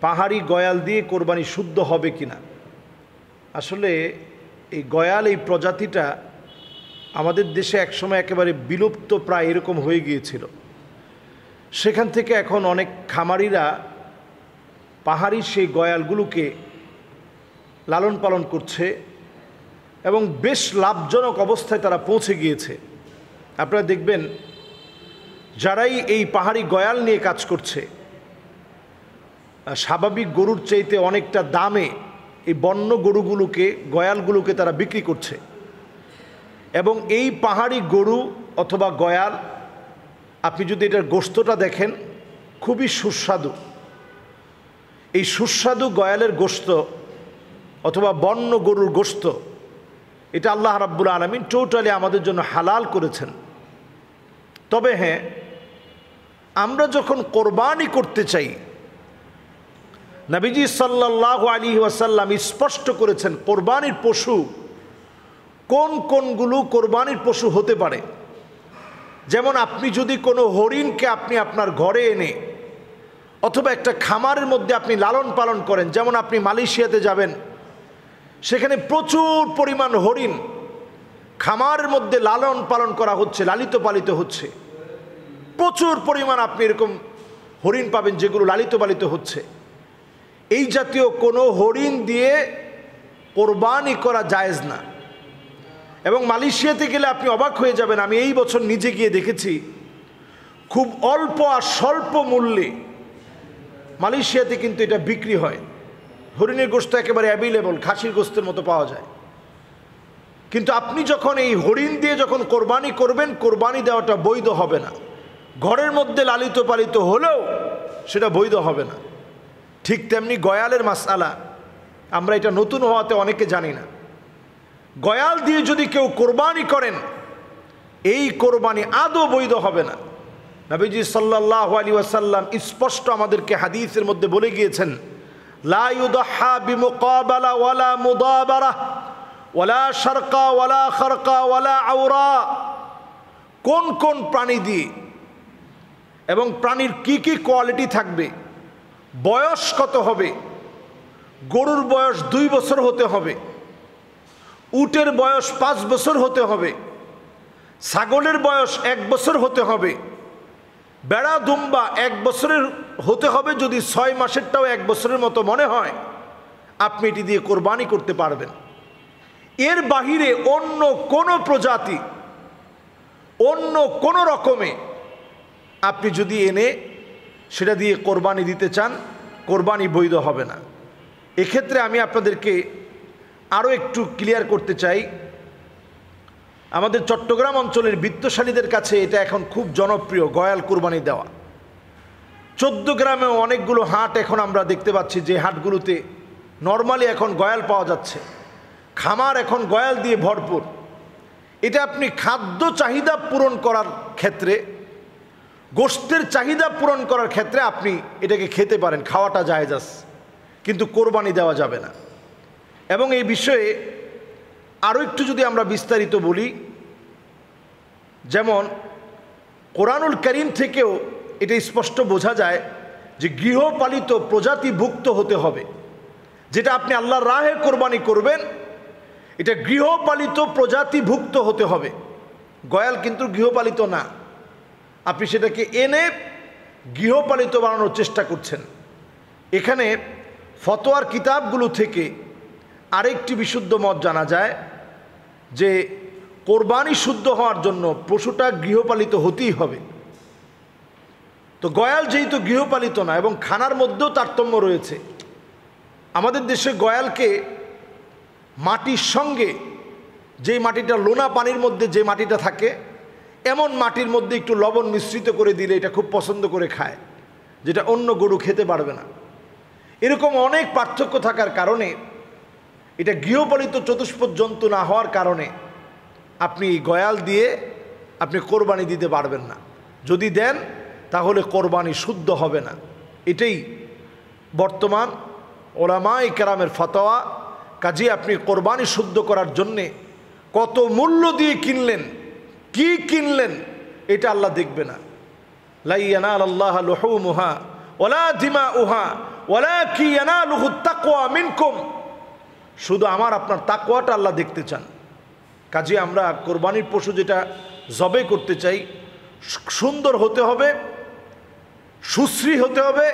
পাহাড়ি গয়াল দিয়ে কোরবানি শুদ্ধ হবে কিনা। আসলে এই গয়াল এই প্রজাতিটা আমাদের দেশে একসময় একেবারে বিলুপ্ত প্রায় এরকম হয়ে গিয়েছিল। সেখান থেকে এখন অনেক খামারিরা পাহাড়ি সেই গয়ালগুলোকে লালন পালন করছে এবং বেশ লাভজনক অবস্থায় তারা পৌঁছে গিয়েছে। আপনারা দেখবেন যারাই এই পাহাড়ি গয়াল নিয়ে কাজ করছে স্বাভাবিক গরুর চাইতে অনেকটা দামে এই বন্য গরুগুলোকে গয়ালগুলোকে তারা বিক্রি করছে। এবং এই পাহাড়ি গরু অথবা গয়াল আপনি যদি এটার গোশতটা দেখেন খুবই সুস্বাদু। এই সুস্বাদু গয়ালের গোশত অথবা বন্য গরুর গোশত এটা আল্লাহ রাব্বুল আলামিন টোটালি আমাদের জন্য হালাল করেছেন। তবে হ্যাঁ, আমরা যখন কোরবানি করতে চাই নবীজি সাল্লাল্লাহু আলাইহি ওয়াসাল্লাম স্পষ্ট করেছেন কোরবানির পশু কোন কোনগুলো কোরবানির পশু হতে পারে। যেমন আপনি যদি কোনো হরিণকে আপনি আপনার ঘরে এনে অথবা একটা খামারের মধ্যে আপনি লালন পালন করেন, যেমন আপনি মালয়েশিয়াতে যাবেন, সেখানে প্রচুর পরিমাণ হরিণ খামারের মধ্যে লালন পালন করা হচ্ছে, লালিত পালিত হচ্ছে। প্রচুর পরিমাণ আপনি এরকম হরিণ পাবেন যেগুলো লালিত পালিত হচ্ছে। এই জাতীয় কোনো হরিণ দিয়ে কোরবানি করা জায়েজ না। এবং মালয়েশিয়াতে গেলে আপনি অবাক হয়ে যাবেন, আমি এই বছর নিজে গিয়ে দেখেছি খুব অল্প আর স্বল্প মূল্যে মালয়েশিয়াতে কিন্তু এটা বিক্রি হয়। হরিণের গোশত একেবারে অ্যাভেলেবল, খাসির গোশতের মতো পাওয়া যায়। কিন্তু আপনি যখন এই হরিণ দিয়ে যখন কোরবানি করবেন, কোরবানি দেওয়াটা বৈধ হবে না। ঘরের মধ্যে লালিত পালিত হলেও সেটা বৈধ হবে না। ঠিক তেমনি গয়ালের মাসআলা, আমরা এটা নতুন হওয়াতে অনেকে জানি না। গয়াল দিয়ে যদি কেউ কোরবানি করেন, এই কোরবানি আদৌ বৈধ হবে না। নবীজি সাল্লাল্লাহু আলাইহি ওয়াসাল্লাম স্পষ্ট আমাদেরকে হাদিসের মধ্যে বলে গিয়েছেন, লা ইউদহা বিমুকাবালা ওয়ালা মুদাবারা ওয়ালা শারকা ওয়ালা খারকা ওয়ালা আওরা। কোন কোন প্রাণী দিয়ে এবং প্রাণীর কি কি কোয়ালিটি থাকবে, বয়স কত হবে। গরুর বয়স 2 বছর হতে হবে, উটের বয়স 5 বছর হতে হবে, ছাগলের বয়স 1 বছর হতে হবে, বেড়া দুম্বা 1 বছরের হতে হবে। যদি 6 মাসেরটাও 1 বছরের মতো মনে হয়, আপনি এটি দিয়ে কোরবানি করতে পারবেন। এর বাহিরে অন্য কোনো প্রজাতি, অন্য কোনো রকমে আপনি যদি এনে সেটা দিয়ে কোরবানি দিতে চান, কোরবানি বৈধ হবে না। এক্ষেত্রে আমি আপনাদেরকে আরও একটু ক্লিয়ার করতে চাই, আমাদের চট্টগ্রাম অঞ্চলের বিত্তশালীদের কাছে এটা এখন খুব জনপ্রিয় গয়াল কোরবানি দেওয়া। 14 গ্রামেও অনেকগুলো হাট এখন আমরা দেখতে পাচ্ছি, যে হাটগুলোতে নর্মালি এখন গয়াল পাওয়া যাচ্ছে। খামার এখন গয়াল দিয়ে ভরপুর। এটা আপনি খাদ্য চাহিদা পূরণ করার ক্ষেত্রে, গোশতের চাহিদা পূরণ করার ক্ষেত্রে আপনি এটাকে খেতে পারেন, খাওয়াটা জায়েজ আছে, কিন্তু কোরবানি দেওয়া যাবে না। এবং এই বিষয়ে আরও একটু যদি আমরা বিস্তারিত বলি, যেমন কোরআনুল কারীম থেকেও এটা স্পষ্ট বোঝা যায় যে গৃহপালিত প্রজাতিভুক্ত হতে হবে। যেটা আপনি আল্লাহর রাহে কোরবানি করবেন, এটা গৃহপালিত প্রজাতিভুক্ত হতে হবে। গয়াল কিন্তু গৃহপালিত না, আপনি সেটাকে এনে গৃহপালিত বানানোর চেষ্টা করছেন। এখানে ফতোয়ার কিতাবগুলো থেকে আরেকটি বিশুদ্ধ মত জানা যায় যে কোরবানি শুদ্ধ হওয়ার জন্য পশুটা গৃহপালিত হতেই হবে। তো গয়াল যেহেতু গৃহপালিত না এবং খানার মধ্যেও তারতম্য রয়েছে, আমাদের দেশে গয়ালকে মাটির সঙ্গে, যে মাটিটা লোনা পানির মধ্যে যে মাটিটা থাকে, এমন মাটির মধ্যে একটু লবণ মিশ্রিত করে দিলে এটা খুব পছন্দ করে খায়, যেটা অন্য গরু খেতে পারবে না। এরকম অনেক পার্থক্য থাকার কারণে, এটা গৃহপালিত চতুষ্পদ জন্তু না হওয়ার কারণে আপনি গয়াল দিয়ে আপনি কোরবানি দিতে পারবেন না। যদি দেন তাহলে কোরবানি শুদ্ধ হবে না। এটাই বর্তমান ওলামায়ে কেরামের ফতোয়া। কাজে আপনি কোরবানি শুদ্ধ করার জন্যে কত মূল্য দিয়ে কিনলেন, কি কিনলেন, এটা আল্লাহ দেখবে না। লা ইয়ানালাল্লাহু লুহুমুহা ওয়ালা দিমাউহা ওয়ালাকি ইয়ানালুহু তাকওয়া মিনকুম, শুধু আমার আপনার তাকওয়াটা আল্লাহ দেখতে চান। কাজে আমরা কোরবানির পশু যেটা জবে করতে চাই সুন্দর হতে হবে, সুশ্রী হতে হবে।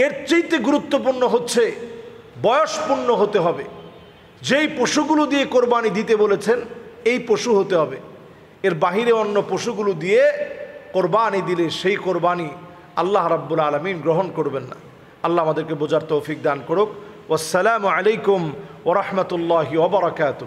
এর চাইতে গুরুত্বপূর্ণ হচ্ছে বয়সপূর্ণ হতে হবে। যেই পশুগুলো দিয়ে কোরবানি দিতে বলেছেন এই পশু হতে হবে। এর বাহিরে অন্য পশুগুলো দিয়ে কোরবানি দিলে সেই কোরবানি আল্লাহ রাব্বুল আলামিন গ্রহণ করবেন না। আল্লাহ আমাদেরকে বোঝার তৌফিক দান করুক। ওয়াসসালামু আলাইকুম ওয়া রাহমাতুল্লাহি ওয়া বারাকাতুহু।